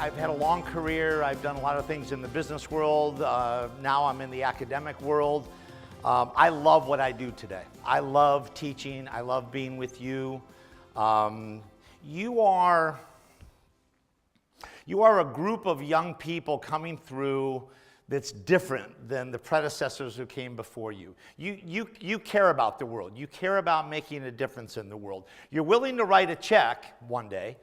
I've had a long career. I've done a lot of things in the business world. Now I'm in the academic world. I love what I do today. I love teaching. I love being with you. You are a group of young people coming through that's different than the predecessors who came before you. You care about the world. You care about making a difference in the world. You're willing to write a check one day,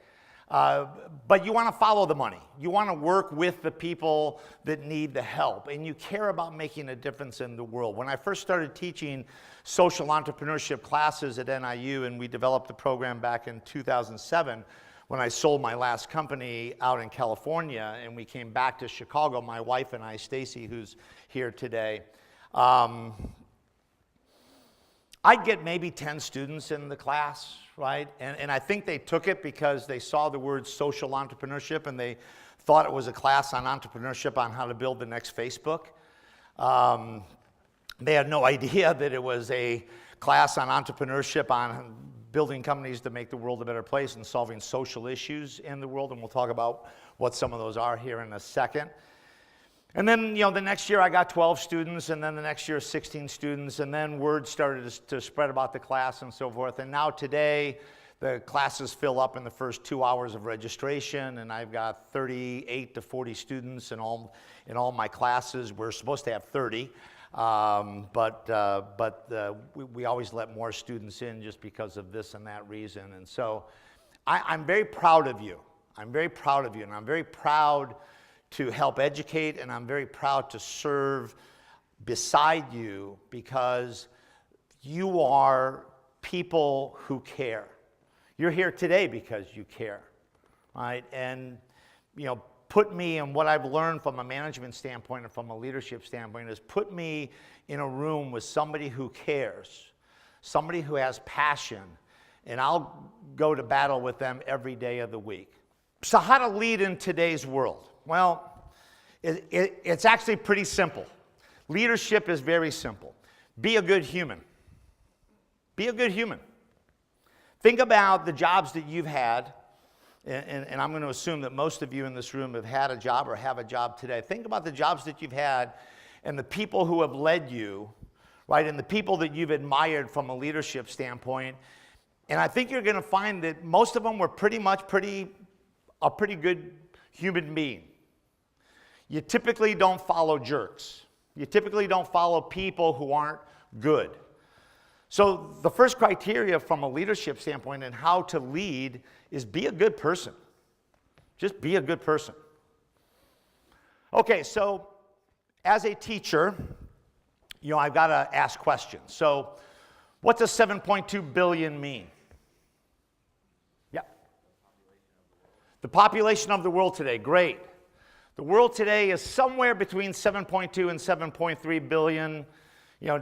but you want to follow the money. You want to work with the people that need the help, and you care about making a difference in the world. When I first started teaching social entrepreneurship classes at NIU, and we developed the program back in 2007, when I sold my last company out in California and we came back to Chicago, my wife and I, Stacy, who's here today, I'd get maybe 10 students in the class, right? And I think they took it because they saw the word social entrepreneurship and they thought it was a class on entrepreneurship on how to build the next Facebook. They had no idea that it was a class on entrepreneurship on building companies to make the world a better place and solving social issues in the world, and we'll talk about what some of those are here in a second. And then, the next year I got 12 students, and then the next year 16 students, and then word started to spread about the class and so forth. And now today, the classes fill up in the first 2 hours of registration, and I've got 38 to 40 students in all my classes. We're supposed to have 30. We always let more students in just because of this and that reason. And so I'm very proud of you. I'm very proud of you, and I'm very proud to help educate, and I'm very proud to serve beside you because you are people who care. You're here today because you care, right? And, put me in what I've learned from a management standpoint and from a leadership standpoint is put me in a room with somebody who cares, somebody who has passion, and I'll go to battle with them every day of the week. So how to lead in today's world? Well, it's actually pretty simple. Leadership is very simple. Be a good human. Be a good human. Think about the jobs that you've had. And I'm going to assume that most of you in this room have had a job or have a job today. Think about the jobs that you've had and the people who have led you, right, and the people that you've admired from a leadership standpoint. And I think you're going to find that most of them were a pretty good human being. You typically don't follow jerks. You typically don't follow people who aren't good. So the first criteria from a leadership standpoint and how to lead is be a good person. Just be a good person. Okay, so as a teacher, I've got to ask questions. So what does 7.2 billion mean? Yeah. The population of the world today, great. The world today is somewhere between 7.2 and 7.3 billion.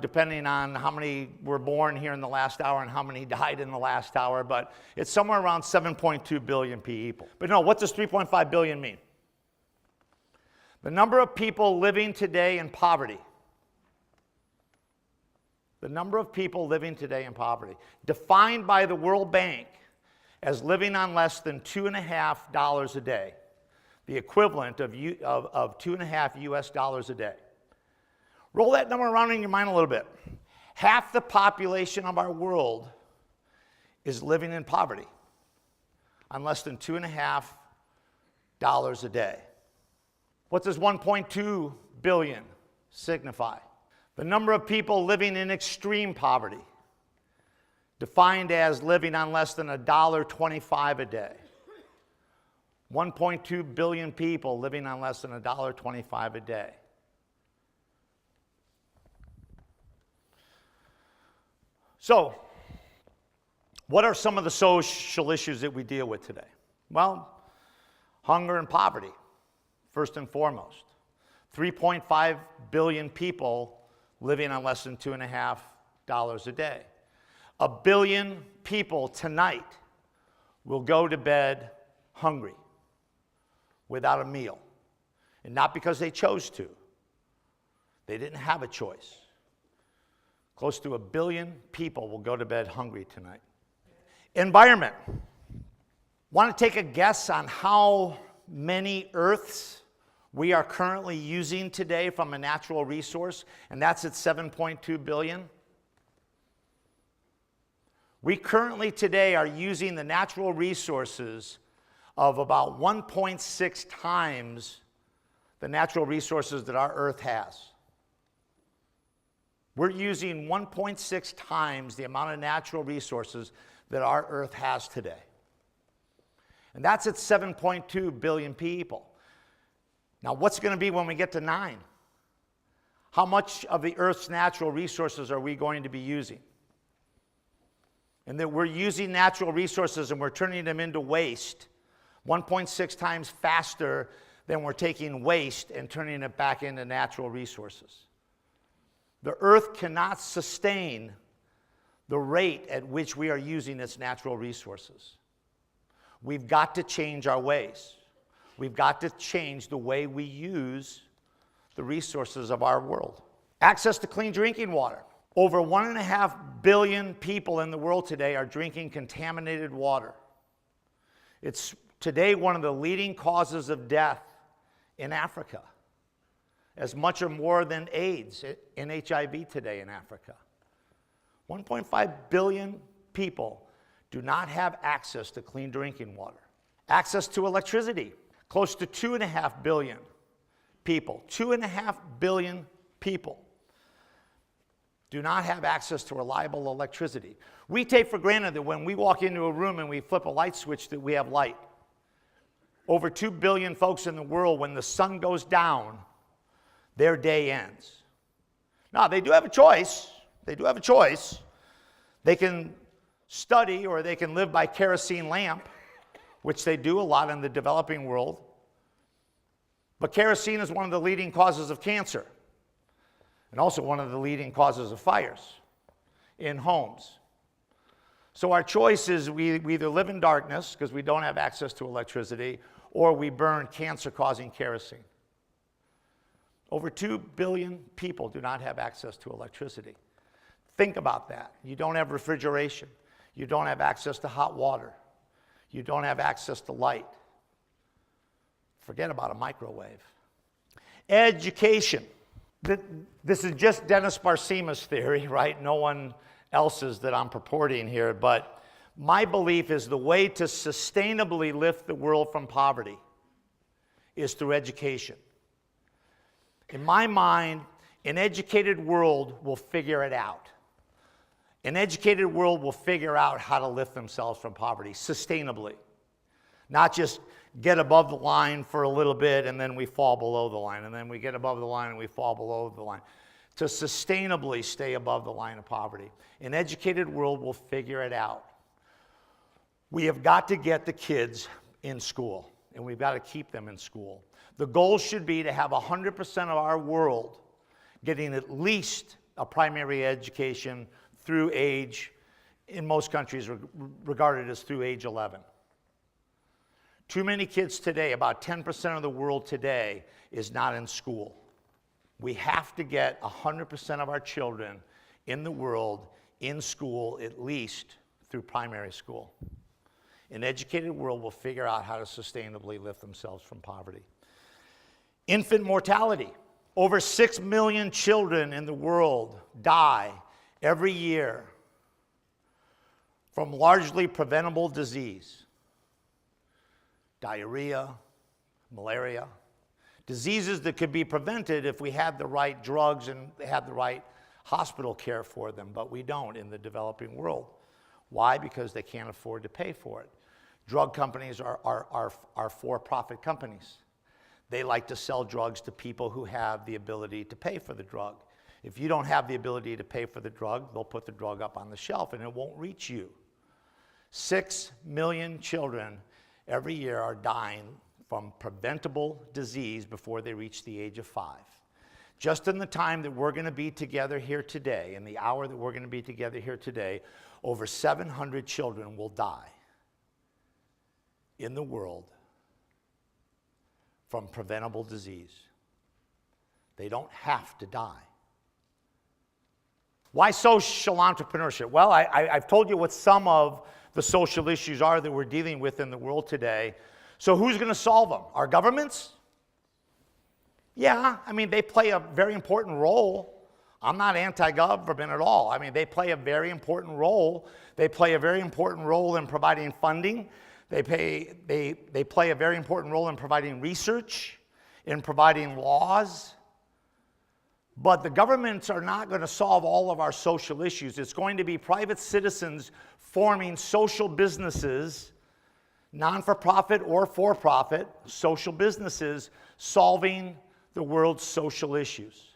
Depending on how many were born here in the last hour and how many died in the last hour, but it's somewhere around 7.2 billion people. But no, what does 3.5 billion mean? The number of people living today in poverty. The number of people living today in poverty, defined by the World Bank as living on less than $2.50 a day, the equivalent of $2.50 US a day. Roll that number around in your mind a little bit. Half the population of our world is living in poverty on less than $2.50 a day. What does 1.2 billion signify? The number of people living in extreme poverty, defined as living on less than $1.25 a day. 1.2 billion people living on less than $1.25 a day. So, what are some of the social issues that we deal with today? Well, hunger and poverty, first and foremost. 3.5 billion people living on less than $2.50 a day. 1 billion people tonight will go to bed hungry, without a meal. And not because they chose to. They didn't have a choice. Close to 1 billion people will go to bed hungry tonight. Environment. Want to take a guess on how many Earths we are currently using today from a natural resource, and that's at 7.2 billion. We currently today are using the natural resources of about 1.6 times the natural resources that our Earth has. We're using 1.6 times the amount of natural resources that our Earth has today. And that's at 7.2 billion people. Now, what's going to be when we get to 9? How much of the Earth's natural resources are we going to be using? And that we're using natural resources and we're turning them into waste 1.6 times faster than we're taking waste and turning it back into natural resources. The Earth cannot sustain the rate at which we are using its natural resources. We've got to change our ways. We've got to change the way we use the resources of our world. Access to clean drinking water. Over 1.5 billion people in the world today are drinking contaminated water. It's today one of the leading causes of death in Africa, as much or more than AIDS and HIV today in Africa. 1.5 billion people do not have access to clean drinking water. Access to electricity. Close to 2.5 billion people, 2.5 billion people do not have access to reliable electricity. We take for granted that when we walk into a room and we flip a light switch that we have light. Over 2 billion folks in the world, when the sun goes down, their day ends. Now, they do have a choice. They do have a choice. They can study or they can live by kerosene lamp, which they do a lot in the developing world. But kerosene is one of the leading causes of cancer and also one of the leading causes of fires in homes. So our choice is we either live in darkness because we don't have access to electricity, or we burn cancer-causing kerosene. Over 2 billion people do not have access to electricity. Think about that. You don't have refrigeration. You don't have access to hot water. You don't have access to light. Forget about a microwave. Education. This is just Dennis Barsema's theory, right? No one else's that I'm purporting here, but my belief is the way to sustainably lift the world from poverty is through education. In my mind, an educated world will figure it out. An educated world will figure out how to lift themselves from poverty sustainably. Not just get above the line for a little bit and then we fall below the line, and then we get above the line and we fall below the line. To sustainably stay above the line of poverty. An educated world will figure it out. We have got to get the kids in school, and we've got to keep them in school. The goal should be to have 100% of our world getting at least a primary education through age, in most countries regarded as through age 11. Too many kids today, about 10% of the world today, is not in school. We have to get 100% of our children in the world in school, at least through primary school. An educated world will figure out how to sustainably lift themselves from poverty. Infant mortality. Over 6 million children in the world die every year from largely preventable disease. Diarrhea, malaria. Diseases that could be prevented if we had the right drugs and had the right hospital care for them, but we don't in the developing world. Why? Because they can't afford to pay for it. Drug companies are for-profit companies. They like to sell drugs to people who have the ability to pay for the drug. If you don't have the ability to pay for the drug, they'll put the drug up on the shelf and it won't reach you. 6 million children every year are dying from preventable disease before they reach the age of 5. Just in the time that we're going to be together here today, in the hour that we're going to be together here today, over 700 children will die in the world from preventable disease. They don't have to die. Why social entrepreneurship? Well, I've told you what some of the social issues are that we're dealing with in the world today. So who's going to solve them? Our governments? Yeah, I mean, they play a very important role. I'm not anti-government at all. I mean, they play a very important role. They play a very important role in providing funding. They play a very important role in providing research, in providing laws. But the governments are not going to solve all of our social issues. It's going to be private citizens forming social businesses, non-for-profit or for-profit, social businesses solving the world's social issues.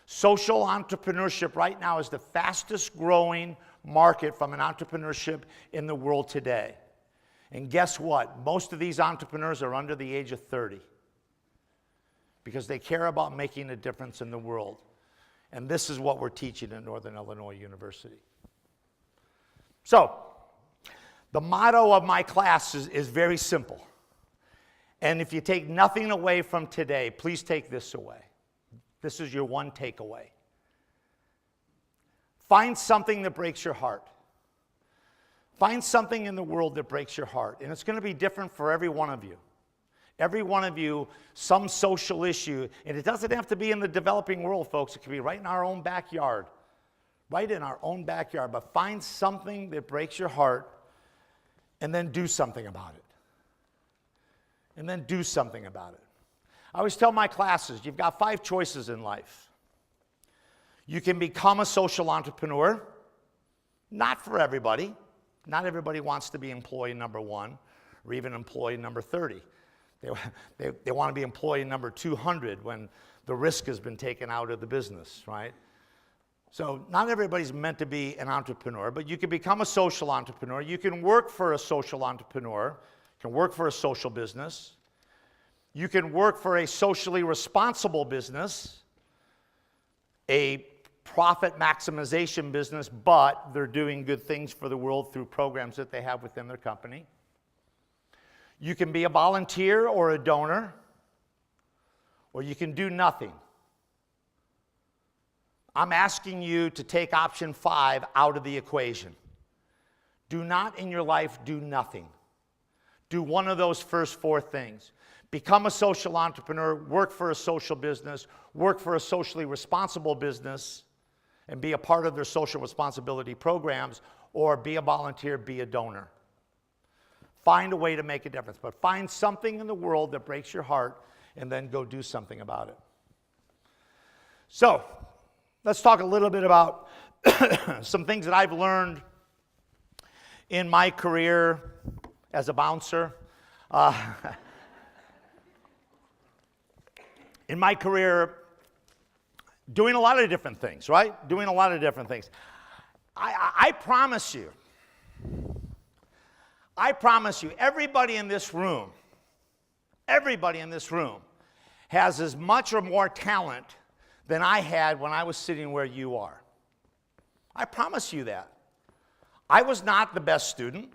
Social entrepreneurship right now is the fastest growing market from an entrepreneurship in the world today. And guess what? Most of these entrepreneurs are under the age of 30 because they care about making a difference in the world. And this is what we're teaching at Northern Illinois University. So, the motto of my class is very simple. And if you take nothing away from today, please take this away. This is your one takeaway. Find something that breaks your heart. Find something in the world that breaks your heart. And it's going to be different for every one of you. Every one of you, some social issue. And it doesn't have to be in the developing world, folks. It can be right in our own backyard. Right in our own backyard. But find something that breaks your heart and then do something about it. And then do something about it. I always tell my classes, you've got 5 choices in life. You can become a social entrepreneur. Not for everybody. Not everybody wants to be employee number 1 or even employee number 30. They want to be employee number 200 when the risk has been taken out of the business, right? So not everybody's meant to be an entrepreneur, but you can become a social entrepreneur. You can work for a social entrepreneur. You can work for a social business. You can work for a socially responsible business, a profit maximization business, but they're doing good things for the world through programs that they have within their company. You can be a volunteer or a donor, or you can do nothing. I'm asking you to take option 5 out of the equation. Do not in your life do nothing. Do one of those first 4 things. Become a social entrepreneur, work for a social business, work for a socially responsible business, and be a part of their social responsibility programs, or be a volunteer, be a donor. Find a way to make a difference, but find something in the world that breaks your heart and then go do something about it. So, let's talk a little bit about some things that I've learned in my career as a bouncer. In my career, doing a lot of different things, right? Doing a lot of different things. I promise you, everybody in this room has as much or more talent than I had when I was sitting where you are. I promise you that. I was not the best student.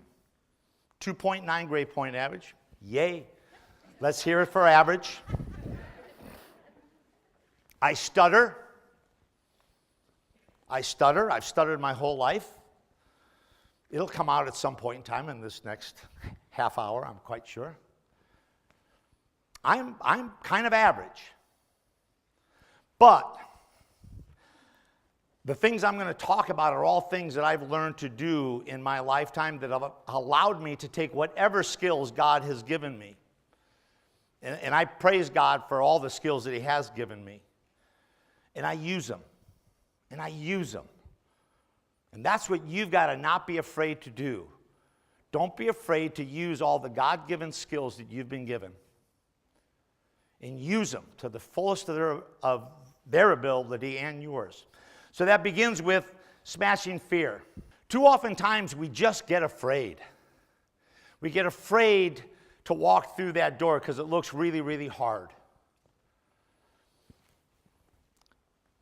2.9 grade point average. Yay. Let's hear it for average. I stutter. I've stuttered my whole life. It'll come out at some point in time in this next half hour, I'm quite sure. I'm kind of average. But the things I'm going to talk about are all things that I've learned to do in my lifetime that have allowed me to take whatever skills God has given me. And I praise God for all the skills that He has given me. And I use them. And that's what you've got to not be afraid to do. Don't be afraid to use all the God-given skills that you've been given. And use them to the fullest of their ability and yours. So that begins with smashing fear. Too often times we just get afraid. We get afraid to walk through that door because it looks really, really hard.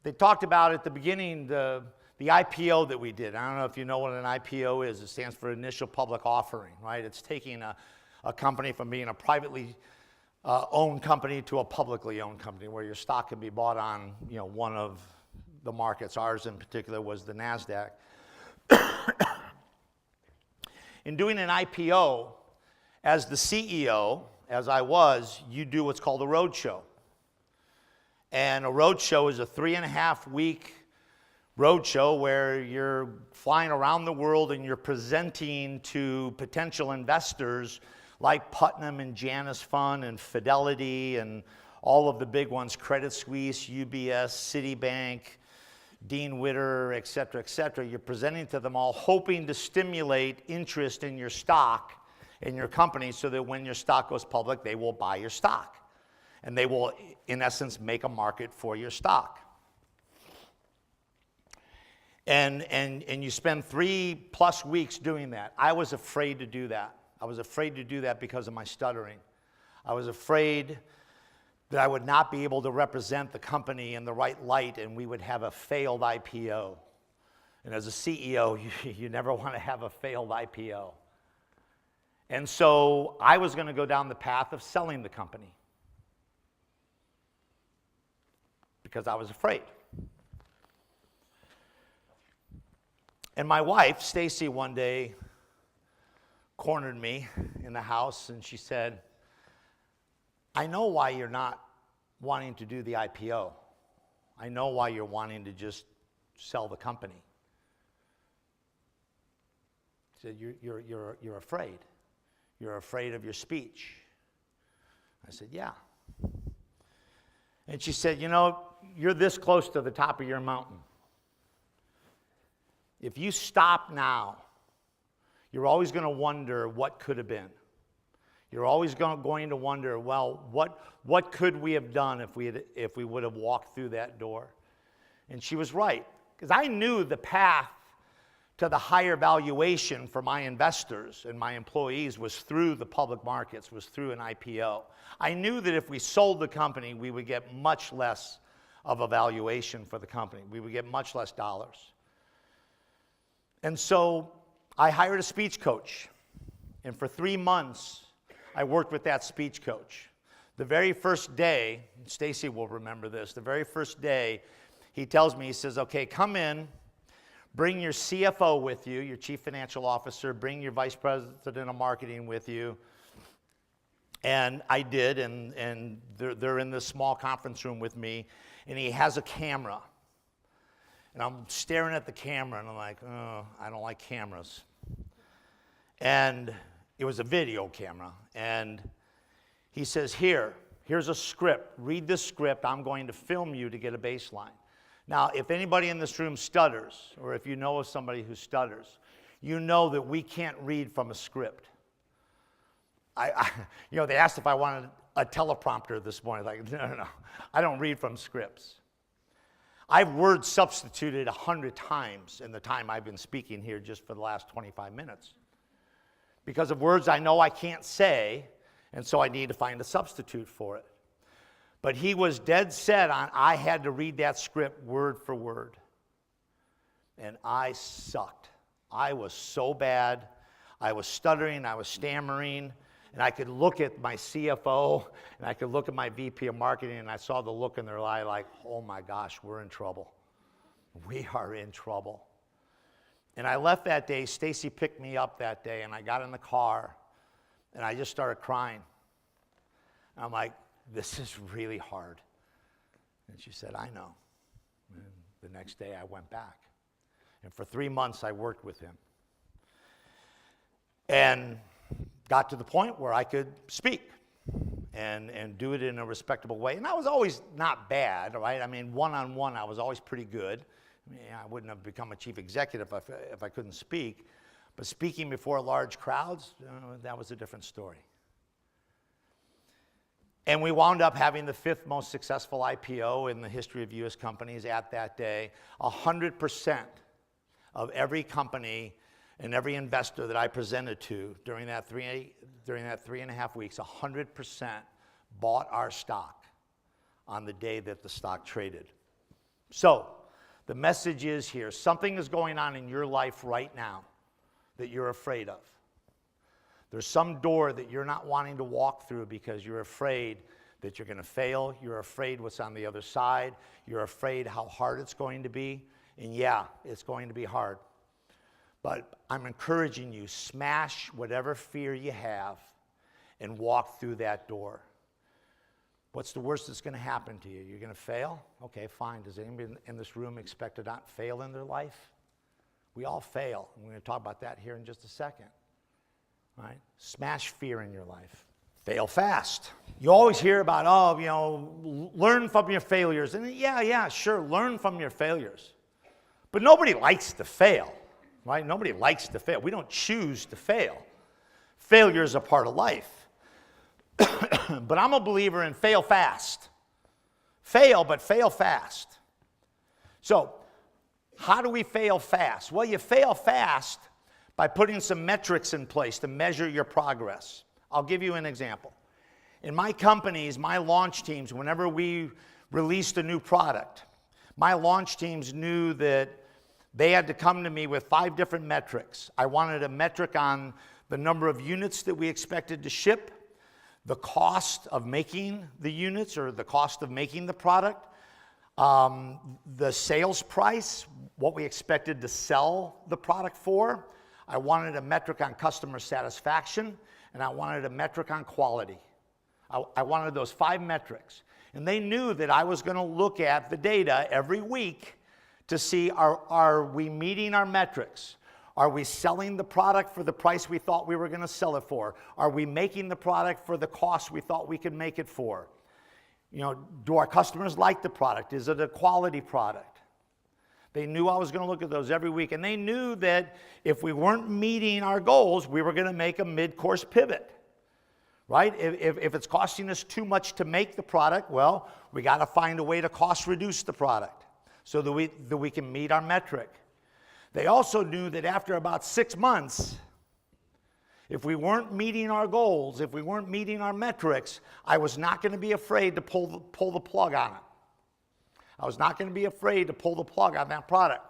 They talked about at the beginning the IPO that we did. I don't know if you know what an IPO is. It stands for Initial Public Offering, right? It's taking a company from being a privately owned company to a publicly owned company where your stock can be bought on, one of the markets. Ours in particular was the NASDAQ. In doing an IPO, as the CEO, as I was, you do what's called a road show. And a road show is a 3.5-week road show where you're flying around the world and you're presenting to potential investors like Putnam and Janus Fund and Fidelity and all of the big ones, Credit Suisse, UBS, Citibank, Dean Witter, et cetera, et cetera. You're presenting to them all, hoping to stimulate interest in your stock, in your company, so that when your stock goes public, they will buy your stock. And they will, in essence, make a market for your stock. And you spend 3+ weeks doing that. I was afraid to do that. I was afraid to do that because of my stuttering. I was afraid that I would not be able to represent the company in the right light and we would have a failed IPO. And as a CEO, you never want to have a failed IPO. And so I was going to go down the path of selling the company because I was afraid. And my wife, Stacy, one day cornered me in the house and she said, I know why you're not wanting to do the IPO. I know why you're wanting to just sell the company. She said, you're afraid. You're afraid of your speech. I said, yeah. And she said, you know, you're this close to the top of your mountain. If you stop now, you're always going to wonder what could have been. You're always going to wonder, well, what could we have done if we would have walked through that door? And she was right, because I knew the path to the higher valuation for my investors and my employees was through the public markets, was through an IPO. I knew that if we sold the company, we would get much less of a valuation for the company. We would get much less dollars. And so I hired a speech coach. And for 3 months, I worked with that speech coach. The very first day, Stacy will remember this, the very first day, he tells me, he says, okay, come in, bring your CFO with you, your chief financial officer, bring your vice president of marketing with you. And I did, and they're in this small conference room with me, and he has a camera. And I'm staring at the camera, and I'm like, oh, I don't like cameras. And it was a video camera. And he says, here's a script. Read this script. I'm going to film you to get a baseline. Now, if anybody in this room stutters, or if you know of somebody who stutters, you know that we can't read from a script. They asked if I wanted a teleprompter this morning. Like, no. I don't read from scripts. I've word substituted 100 times in the time I've been speaking here just for the last 25 minutes. Because of words I know I can't say, and so I need to find a substitute for it. But he was dead set on I had to read that script word for word. And I sucked. I was so bad. I was stuttering, I was stammering, and I could look at my CFO, and I could look at my VP of marketing, and I saw the look in their eye like, oh my gosh, we're in trouble. We are in trouble. And I left that day. Stacy picked me up that day, and I got in the car, and I just started crying. I'm like, this is really hard. And she said, I know. And the next day I went back. And for 3 months I worked with him. And got to the point where I could speak and do it in a respectable way. And I was always not bad, right? I mean, one-on-one I was always pretty good. I mean, I wouldn't have become a chief executive if I couldn't speak. But speaking before large crowds, that was a different story. And we wound up having the 5th most successful IPO in the history of U.S. companies at that day. 100% of every company and every investor that I presented to during that 3.5 weeks, 100% bought our stock on the day that the stock traded. So the message is here, something is going on in your life right now that you're afraid of. There's some door that you're not wanting to walk through because you're afraid that you're going to fail. You're afraid what's on the other side. You're afraid how hard it's going to be. And yeah, it's going to be hard. But I'm encouraging you, smash whatever fear you have and walk through that door. What's the worst that's going to happen to you? You're going to fail? Okay, fine. Does anybody in this room expect to not fail in their life? We all fail. We're going to talk about that here in just a second. All right? Smash fear in your life. Fail fast. You always hear about, learn from your failures. And yeah, sure, learn from your failures. But nobody likes to fail, right? Nobody likes to fail. We don't choose to fail. Failure is a part of life. But I'm a believer in fail fast. Fail, but fail fast. So, how do we fail fast? Well, you fail fast by putting some metrics in place to measure your progress. I'll give you an example. In my companies, my launch teams, whenever we released a new product, my launch teams knew that they had to come to me with 5 different metrics. I wanted a metric on the number of units that we expected to ship, the cost of making the units or the cost of making the product, the sales price, what we expected to sell the product for. I wanted a metric on customer satisfaction, and I wanted a metric on quality. I wanted those 5 metrics. And they knew that I was going to look at the data every week to see, are we meeting our metrics? Are we selling the product for the price we thought we were going to sell it for? Are we making the product for the cost we thought we could make it for? Do our customers like the product? Is it a quality product? They knew I was going to look at those every week, and they knew that if we weren't meeting our goals, we were going to make a mid-course pivot, right? If it's costing us too much to make the product, well, we got to find a way to cost reduce the product so that we can meet our metric. They also knew that after about 6 months, if we weren't meeting our goals, if we weren't meeting our metrics, I was not going to be afraid to pull the plug on it. I was not going to be afraid to pull the plug on that product.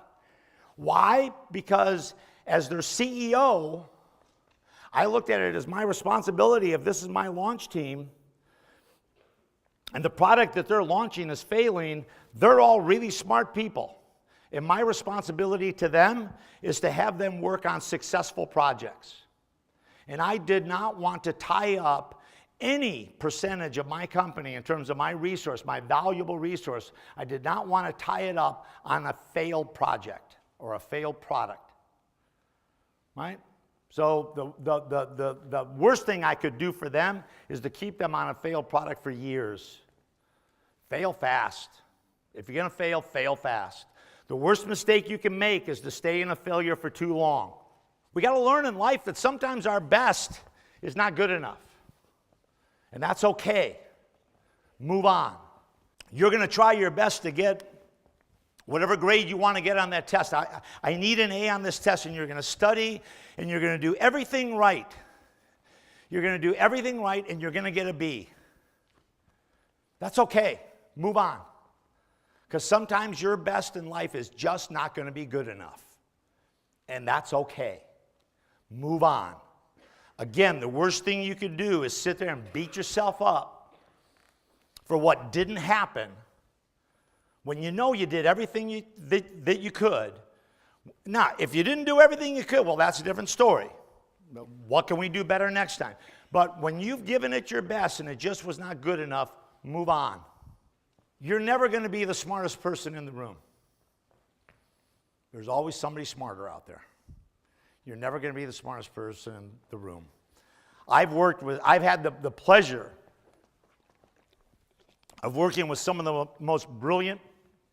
Why? Because as their CEO, I looked at it as my responsibility. If this is my launch team and the product that they're launching is failing, they're all really smart people. And my responsibility to them is to have them work on successful projects. And I did not want to tie up any percentage of my company in terms of my resource, my valuable resource. I did not want to tie it up on a failed project or a failed product, right? So the worst thing I could do for them is to keep them on a failed product for years. Fail fast. If you're going to fail, fail fast. The worst mistake you can make is to stay in a failure for too long. We got to learn in life that sometimes our best is not good enough. And that's okay. Move on. You're going to try your best to get whatever grade you want to get on that test. I need an A on this test, and you're going to study, and you're going to do everything right. You're going to do everything right, and you're going to get a B. That's okay. Move on. Because sometimes your best in life is just not going to be good enough. And that's okay. Move on. Again, the worst thing you could do is sit there and beat yourself up for what didn't happen when you know you did everything that you could. Now, if you didn't do everything you could, well, that's a different story. What can we do better next time? But when you've given it your best and it just was not good enough, move on. You're never going to be the smartest person in the room. There's always somebody smarter out there. You're never going to be the smartest person in the room. I've had the pleasure of working with some of the most brilliant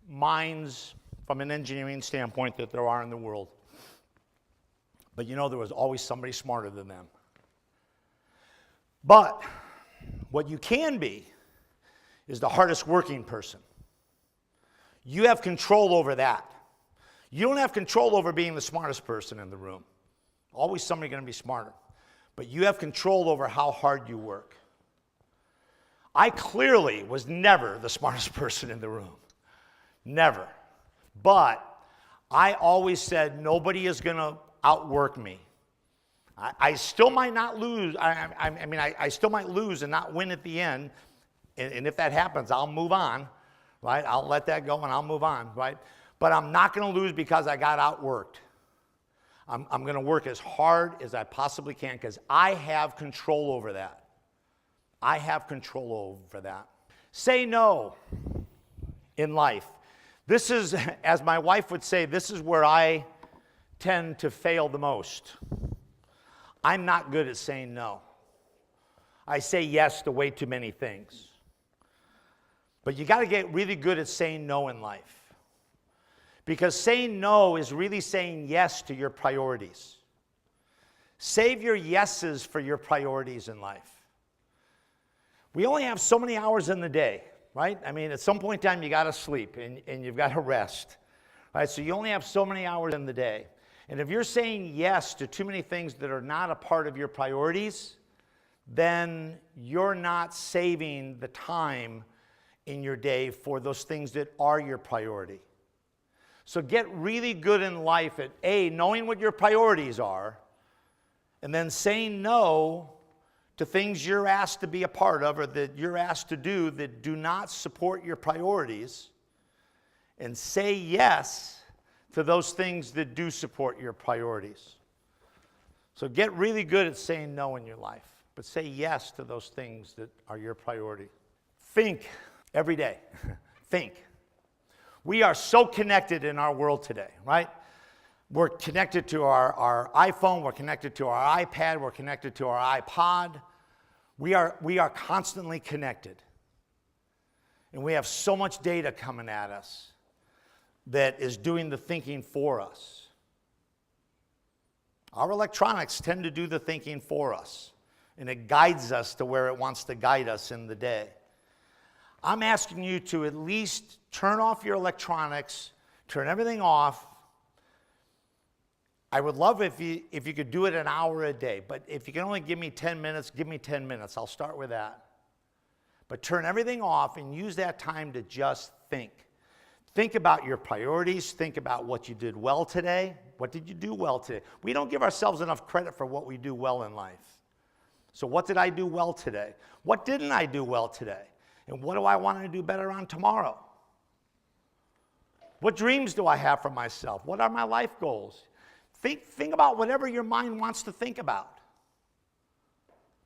minds from an engineering standpoint that there are in the world. But there was always somebody smarter than them. But what you can be is the hardest working person. You have control over that. You don't have control over being the smartest person in the room. Always somebody going to be smarter. But you have control over how hard you work. I clearly was never the smartest person in the room. Never. But I always said nobody is going to outwork me. I still might not lose. I still might lose and not win at the end. And if that happens, I'll move on, right? I'll let that go and I'll move on, right? But I'm not going to lose because I got outworked. I'm going to work as hard as I possibly can because I have control over that. I have control over that. Say no in life. This is, as my wife would say, this is where I tend to fail the most. I'm not good at saying no. I say yes to way too many things. But you got to get really good at saying no in life. Because saying no is really saying yes to your priorities. Save your yeses for your priorities in life. We only have so many hours in the day, right? I mean, at some point in time, you got to sleep and you've got to rest, right? So you only have so many hours in the day. And if you're saying yes to too many things that are not a part of your priorities, then you're not saving the time in your day for those things that are your priority. So get really good in life at A, knowing what your priorities are, and then saying no to things you're asked to be a part of or that you're asked to do that do not support your priorities, and say yes to those things that do support your priorities. So get really good at saying no in your life, but say yes to those things that are your priority. Think every day. Think. We are so connected in our world today, right? We're connected to our iPhone, we're connected to our iPad, we're connected to our iPod. We are constantly connected. And we have so much data coming at us that is doing the thinking for us. Our electronics tend to do the thinking for us, and it guides us to where it wants to guide us in the day. I'm asking you to at least turn off your electronics, turn everything off. I would love if you could do it an hour a day, but if you can only give me 10 minutes, give me 10 minutes. I'll start with that. But turn everything off and use that time to just think. Think about your priorities. Think about what you did well today. What did you do well today? We don't give ourselves enough credit for what we do well in life. So what did I do well today? What didn't I do well today? And what do I want to do better on tomorrow? What dreams do I have for myself? What are my life goals? Think about whatever your mind wants to think about.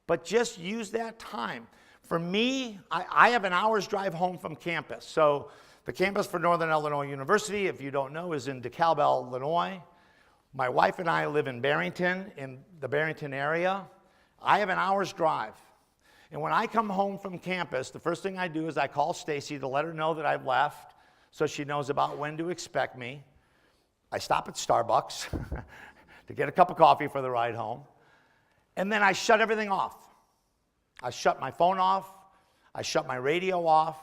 But just use that time. For me, I have an hour's drive home from campus. So the campus for Northern Illinois University, if you don't know, is in DeKalb, Illinois. My wife and I live in Barrington, in the Barrington area. I have an hour's drive. And when I come home from campus, the first thing I do is I call Stacy to let her know that I've left so she knows about when to expect me. I stop at Starbucks to get a cup of coffee for the ride home. And then I shut everything off. I shut my phone off. I shut my radio off.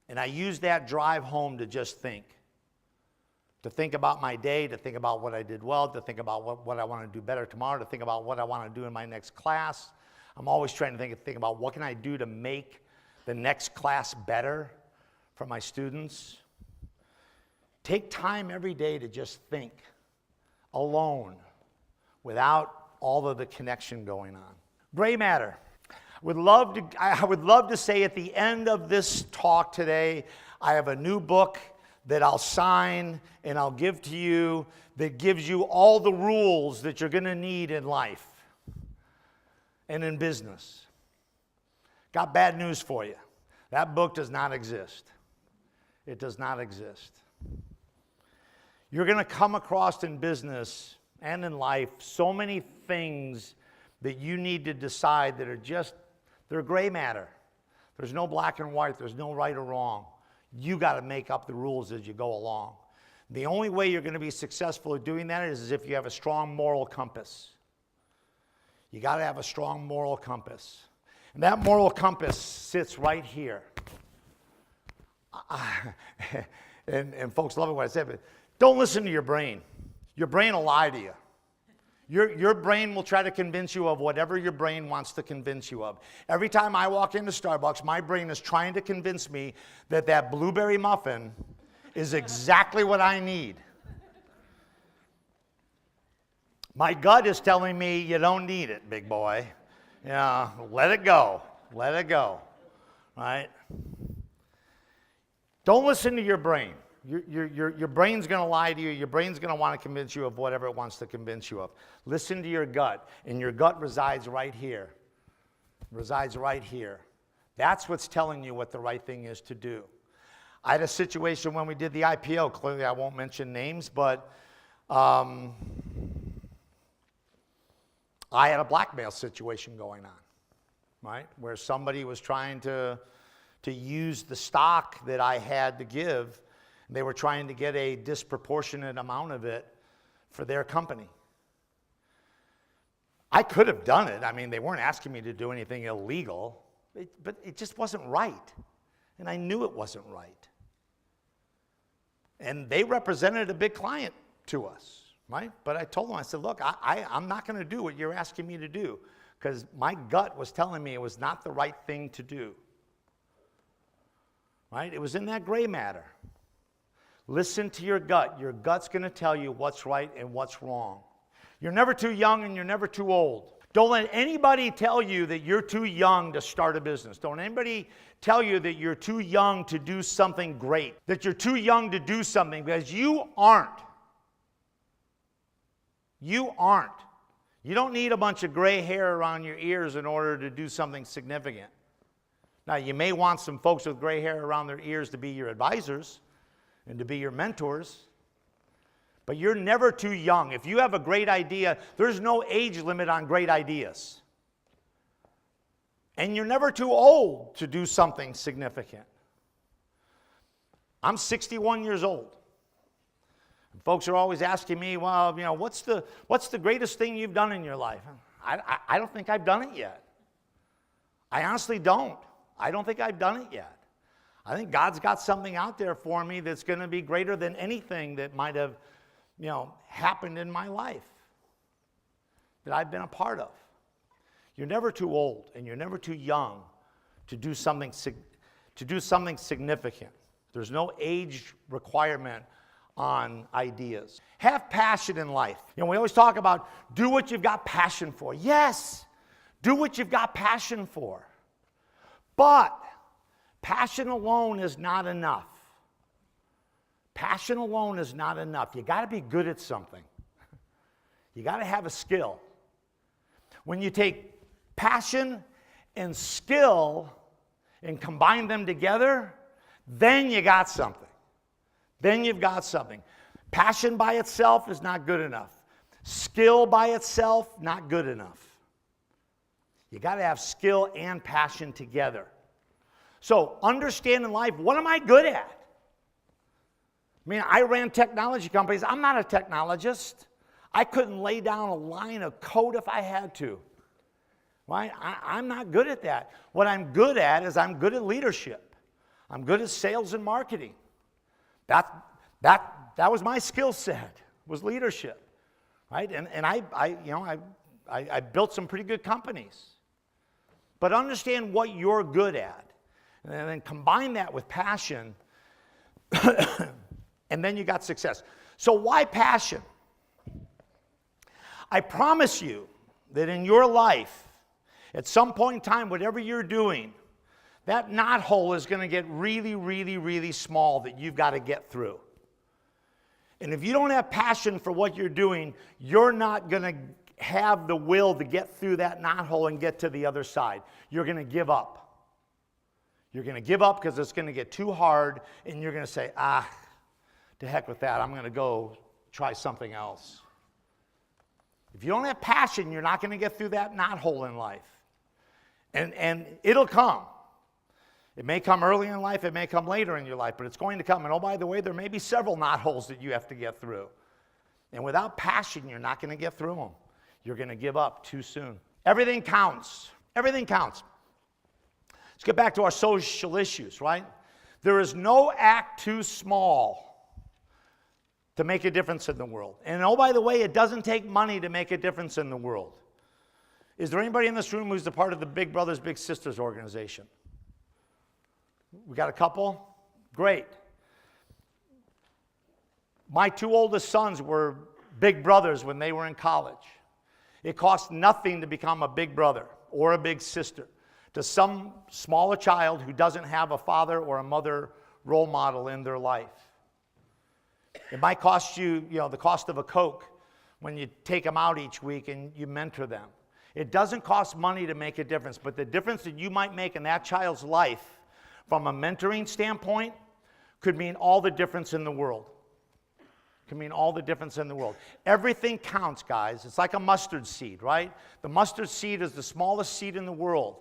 And I use that drive home to just think. To think about my day, to think about what I did well, to think about what I want to do better tomorrow, to think about what I want to do in my next class. I'm always trying to think about what can I do to make the next class better for my students. Take time every day to just think alone without all of the connection going on. Gray matter. I would love to say at the end of this talk today, I have a new book that I'll sign and I'll give to you that gives you all the rules that you're going to need in life and in business. Got bad news for you. That book does not exist. It does not exist. You're going to come across in business and in life so many things that you need to decide that are they're gray matter. There's no black and white. There's no right or wrong. You got to make up the rules as you go along. The only way you're going to be successful at doing that is if you have a strong moral compass. You got to have a strong moral compass. And that moral compass sits right here. And folks love it when I say it, but don't listen to your brain. Your brain will lie to you. Your brain will try to convince you of whatever your brain wants to convince you of. Every time I walk into Starbucks, my brain is trying to convince me that that blueberry muffin is exactly what I need. My gut is telling me you don't need it, big boy. Yeah, let it go. Let it go. Right? Don't listen to your brain. Your brain's going to lie to you. Your brain's going to want to convince you of whatever it wants to convince you of. Listen to your gut, and your gut resides right here. resides right here. That's what's telling you what the right thing is to do. I had a situation when we did the IPO. Clearly, I won't mention names, but I had a blackmail situation going on, right? Where somebody was trying to use the stock that I had to give. They were trying to get a disproportionate amount of it for their company. I could have done it. I mean, they weren't asking me to do anything illegal, but it just wasn't right. And I knew it wasn't right. And they represented a big client to us, right? But I told them, I said, look, I'm not going to do what you're asking me to do because my gut was telling me it was not the right thing to do, right? It was in that gray matter. Listen to your gut. Your gut's going to tell you what's right and what's wrong. You're never too young and you're never too old. Don't let anybody tell you that you're too young to start a business. Don't anybody tell you that you're too young to do something great, that you're too young to do something, because you aren't. You aren't. You don't need a bunch of gray hair around your ears in order to do something significant. Now, you may want some folks with gray hair around their ears to be your advisors and to be your mentors. But you're never too young. If you have a great idea, there's no age limit on great ideas. And you're never too old to do something significant. I'm 61 years old. And folks are always asking me, well, you know, what's the greatest thing you've done in your life? I don't think I've done it yet. I honestly don't. I don't think I've done it yet. I think God's got something out there for me that's going to be greater than anything that might have, you know, happened in my life that I've been a part of. You're never too old and you're never too young to do something significant. There's no age requirement on ideas. Have passion in life. You know, we always talk about do what you've got passion for. Yes, do what you've got passion for. But passion alone is not enough. Passion alone is not enough. You got to be good at something. You got to have a skill. When you take passion and skill and combine them together, then you got something. Then you've got something. Passion by itself is not good enough. Skill by itself, not good enough. You got to have skill and passion together. So understand in life, what am I good at? I mean, I ran technology companies. I'm not a technologist. I couldn't lay down a line of code if I had to. Right? I'm not good at that. What I'm good at is I'm good at leadership. I'm good at sales and marketing. That was my skill set, was leadership. Right? And I built some pretty good companies. But understand what you're good at. And then combine that with passion. And then you got success. So why passion? I promise you that in your life, at some point in time, whatever you're doing, that knothole is going to get really, really, really small that you've got to get through. And if you don't have passion for what you're doing, you're not going to have the will to get through that knothole and get to the other side. You're going to give up. You're going to give up because it's going to get too hard, and you're going to say, to heck with that, I'm going to go try something else. If you don't have passion, you're not going to get through that knothole in life. And it'll come. It may come early in life, it may come later in your life, but it's going to come. And oh, by the way, there may be several knotholes that you have to get through. And without passion, you're not going to get through them. You're going to give up too soon. Everything counts. Everything counts. Let's get back to our social issues, right? There is no act too small to make a difference in the world. And oh, by the way, it doesn't take money to make a difference in the world. Is there anybody in this room who's a part of the Big Brothers Big Sisters organization? We got a couple? Great. My two oldest sons were big brothers when they were in college. It costs nothing to become a big brother or a big sister to some smaller child who doesn't have a father or a mother role model in their life. It might cost you, the cost of a Coke when you take them out each week and you mentor them. It doesn't cost money to make a difference, but the difference that you might make in that child's life from a mentoring standpoint could mean all the difference in the world. Could mean all the difference in the world. Everything counts, guys. It's like a mustard seed, right? The mustard seed is the smallest seed in the world,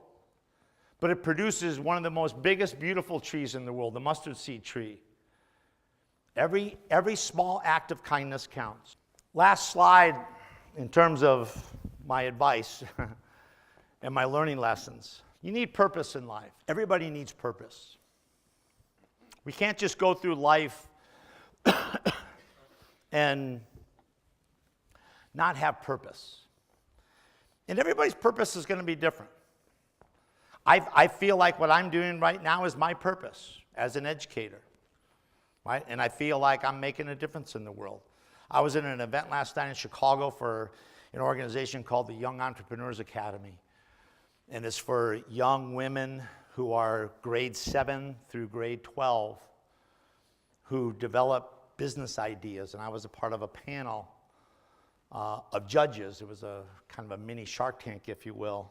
but it produces one of the most biggest, beautiful trees in the world, the mustard seed tree. Every small act of kindness counts. Last slide in terms of my advice and my learning lessons. You need purpose in life. Everybody needs purpose. We can't just go through life and not have purpose. And everybody's purpose is going to be different. I feel like what I'm doing right now is my purpose as an educator, right? And I feel like I'm making a difference in the world. I was in an event last night in Chicago for an organization called the Young Entrepreneurs Academy. And it's for young women who are grade 7 through grade 12 who develop business ideas. And I was a part of a panel of judges. It was a kind of a mini Shark Tank, if you will.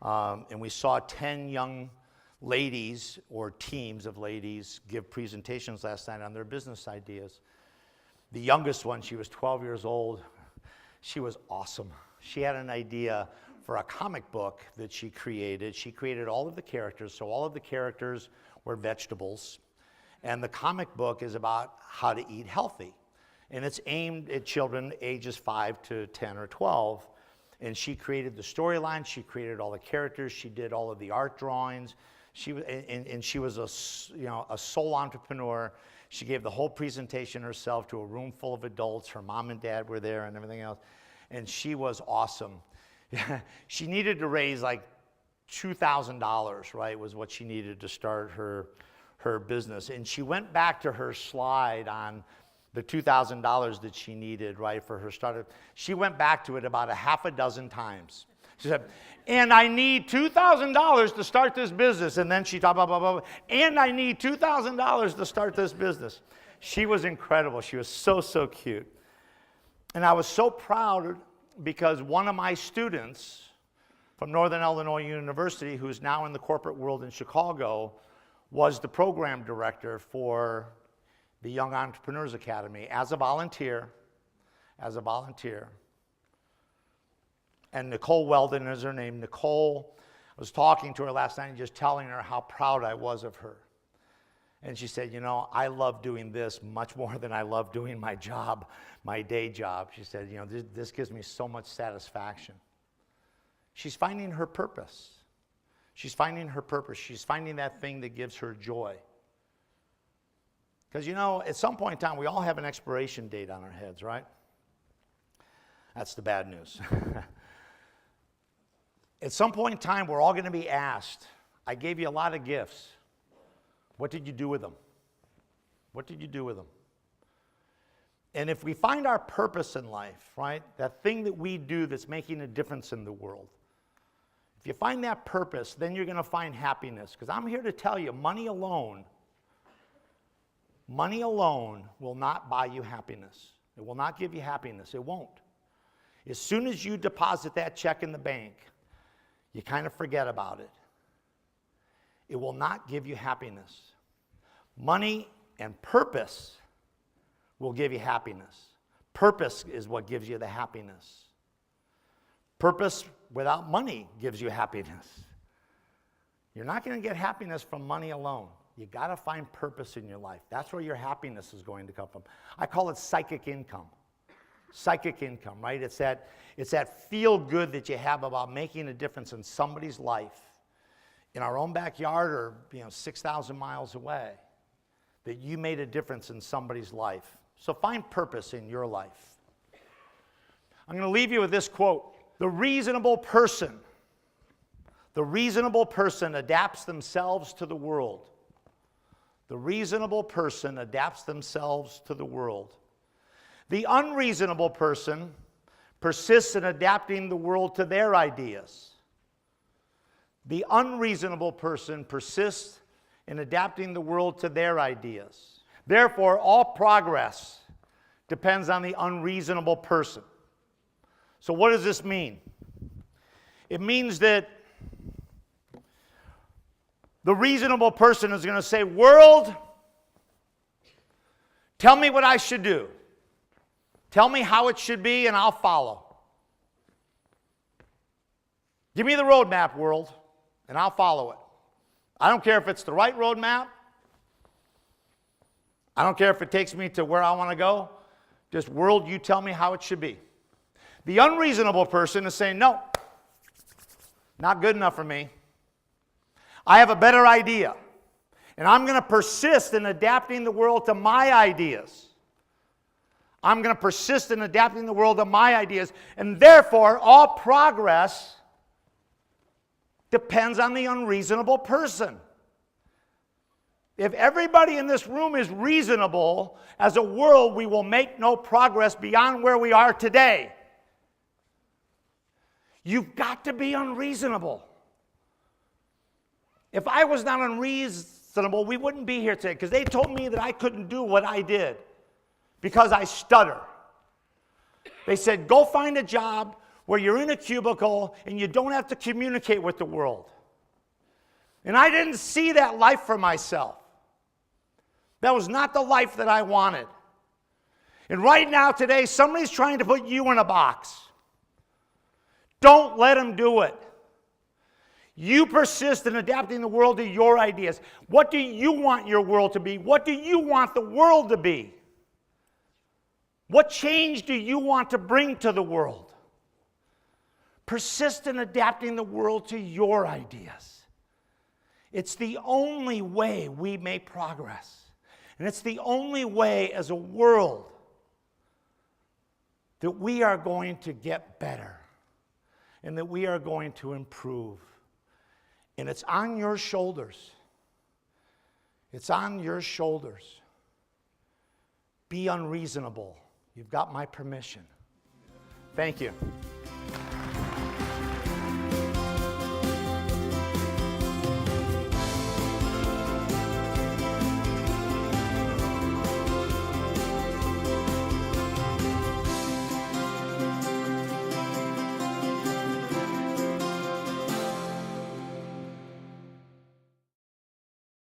And we saw 10 young ladies or teams of ladies give presentations last night on their business ideas. The youngest one, she was 12 years old. She was awesome. She had an idea for a comic book that she created. She created all of the characters, so all of the characters were vegetables. And the comic book is about how to eat healthy. And it's aimed at children ages 5 to 10 or 12. And she created the storyline, she created all the characters, she did all of the art drawings. She was a sole entrepreneur. She gave the whole presentation herself to a room full of adults. Her mom and dad were there and everything else. And she was awesome. She needed to raise like $2,000, right, was what she needed to start her business. And she went back to her slide on the $2,000 that she needed, right, for her startup. She went back to it about a half a dozen times. She said, and I need $2,000 to start this business. And then she talked about, blah, blah, blah, and I need $2,000 to start this business. She was incredible. She was so, so cute. And I was so proud because one of my students from Northern Illinois University, who's now in the corporate world in Chicago, was the program director for the Young Entrepreneurs Academy as a volunteer. And Nicole Weldon is her name. Nicole, I was talking to her last night and just telling her how proud I was of her. And she said, you know, I love doing this much more than I love doing my job, my day job. She said, you know, this gives me so much satisfaction. She's finding her purpose. She's finding her purpose. She's finding that thing that gives her joy. Because, you know, at some point in time, we all have an expiration date on our heads, right? That's the bad news. At some point in time, we're all going to be asked, I gave you a lot of gifts. What did you do with them? What did you do with them? And if we find our purpose in life, right, that thing that we do that's making a difference in the world, if you find that purpose, then you're going to find happiness. Because I'm here to tell you, money alone will not buy you happiness. It will not give you happiness. It won't. As soon as you deposit that check in the bank, you kind of forget about it. It will not give you happiness. Money and purpose will give you happiness. Purpose is what gives you the happiness. Purpose without money gives you happiness. You're not going to get happiness from money alone. You got to find purpose in your life. That's where your happiness is going to come from. I call it psychic income. Psychic income, right? It's that feel good that you have about making a difference in somebody's life in our own backyard or 6,000 miles away, that you made a difference in somebody's life. So find purpose in your life. I'm going to leave you with this quote. The reasonable person adapts themselves to the world. The reasonable person adapts themselves to the world. The unreasonable person persists in adapting the world to their ideas. The unreasonable person persists in adapting the world to their ideas. Therefore, all progress depends on the unreasonable person. So what does this mean? It means that the reasonable person is going to say, world, tell me what I should do. Tell me how it should be, and I'll follow. Give me the roadmap, world, and I'll follow it. I don't care if it's the right roadmap. I don't care if it takes me to where I want to go. Just, world, you tell me how it should be. The unreasonable person is saying, no, not good enough for me. I have a better idea, and I'm going to persist in adapting the world to my ideas. I'm going to persist in adapting the world to my ideas, and therefore, all progress depends on the unreasonable person. If everybody in this room is reasonable, as a world, we will make no progress beyond where we are today. You've got to be unreasonable. If I was not unreasonable, we wouldn't be here today, because they told me that I couldn't do what I did because I stutter. They said, go find a job where you're in a cubicle and you don't have to communicate with the world. And I didn't see that life for myself. That was not the life that I wanted. And right now, today, somebody's trying to put you in a box. Don't let them do it. You persist in adapting the world to your ideas. What do you want your world to be? What do you want the world to be? What change do you want to bring to the world? Persist in adapting the world to your ideas. It's the only way we make progress. And it's the only way as a world that we are going to get better and that we are going to improve. And it's on your shoulders. It's on your shoulders. Be unreasonable. You've got my permission. Thank you.